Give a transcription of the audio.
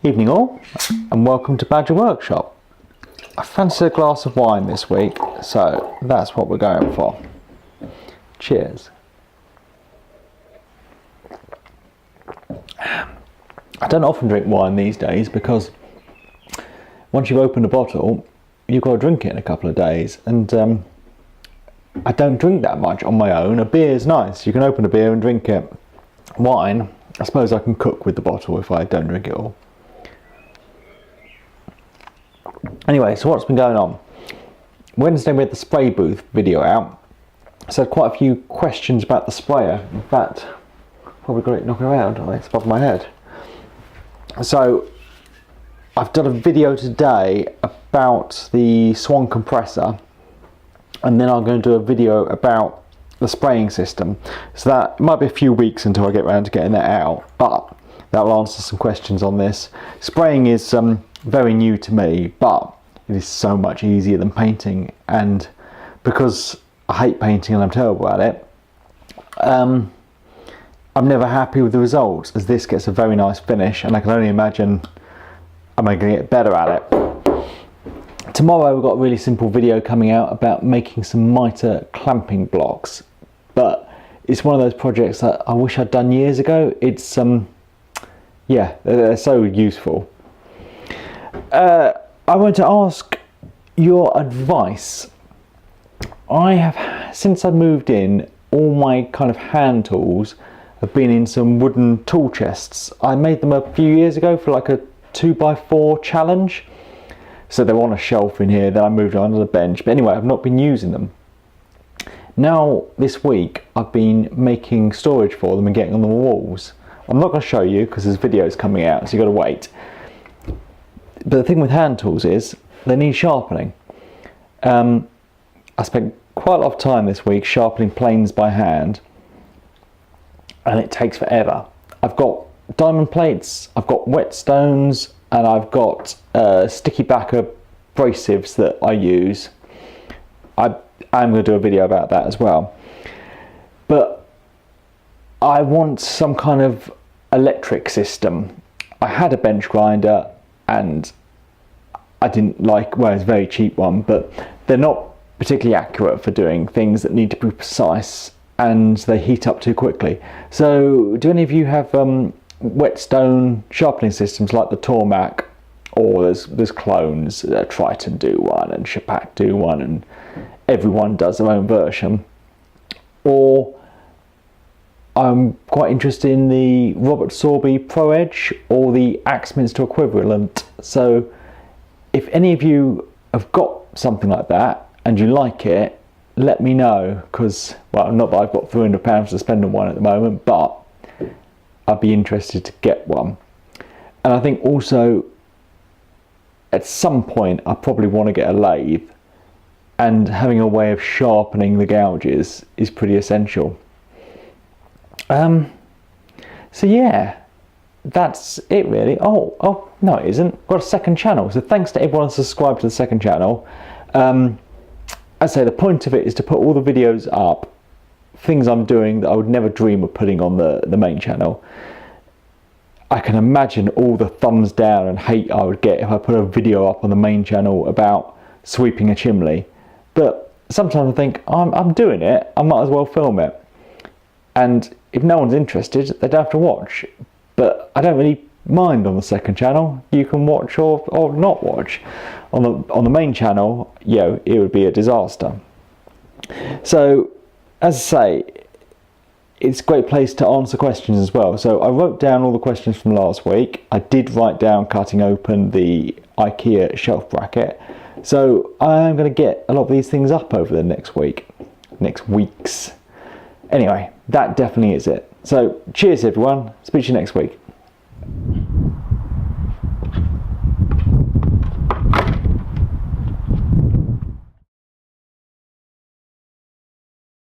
Evening all, and welcome to Badger Workshop. I fancy a glass of wine this week, so that's what we're going for. Cheers. I don't often drink wine these days because once you've opened a bottle, you've got to drink it in a couple of days, and I don't drink that much on my own. A beer's nice, you can open a beer and drink it. Wine, I suppose I can cook with the bottle if I don't drink it all. Anyway, so what's been going on? Wednesday we had the spray booth video out, so I had quite a few questions about the sprayer. In fact, probably got it knocking around, it's above my head. So I've done a video today about the Swan compressor, and then I'm going to do a video about the spraying system. So that might be a few weeks until I get around to getting that out, but that will answer some questions on this. Spraying is very new to me, but it is so much easier than painting, and because I hate painting and I'm terrible at it, I'm never happy with the results, as this gets a very nice finish, and I can only imagine I'm going to get better at it. Tomorrow we've got a really simple video coming out about making some mitre clamping blocks, but it's one of those projects that I wish I'd done years ago. It's yeah, they're so useful. I want to ask your advice. I have, since I moved in, all my kind of hand tools have been in some wooden tool chests. I made them a few years ago for like a 2x4 challenge. So they're on a shelf in here, then I moved on to the bench. But anyway, I've not been using them. Now, this week, I've been making storage for them and getting on the walls. I'm not going to show you because there's videos coming out, so you've got to wait. But the thing with hand tools is they need sharpening. I spent quite a lot of time this week sharpening planes by hand, and it takes forever. I've got diamond plates, I've got whetstones, and I've got sticky backer abrasives that I use. I'm going to do a video about that as well. But I want some kind of electric system. I had a bench grinder, and I didn't like, well, it's a very cheap one, but they're not particularly accurate for doing things that need to be precise, and they heat up too quickly. So do any of you have whetstone sharpening systems like the Tormac, or there's clones? Triton do one, and Shapak do one, and everyone does their own version. Or I'm quite interested in the Robert Sorby Pro Edge or the Axminster equivalent. So if any of you have got something like that and you like it, let me know, because, well, not that I've got £300 to spend on one at the moment, but I'd be interested to get one. And I think also at some point I probably want to get a lathe, and having a way of sharpening the gouges is pretty essential. So yeah, that's it really. Oh no, it isn't. Got a second channel, so thanks to everyone subscribed to the second channel. I say the point of it is to put all the videos up, things I'm doing that I would never dream of putting on the main channel. I can imagine all the thumbs down and hate I would get if I put a video up on the main channel about sweeping a chimney. But sometimes I think, I'm doing it, I might as well film it. And if no one's interested, they don't have to watch. But I don't really mind on the second channel. You can watch or not watch. On the main channel, it would be a disaster. So, as I say, it's a great place to answer questions as well. So I wrote down all the questions from last week. I did write down cutting open the IKEA shelf bracket. So I'm going to get a lot of these things up over the next weeks. Anyway, that definitely is it. So cheers everyone, speak to you next week.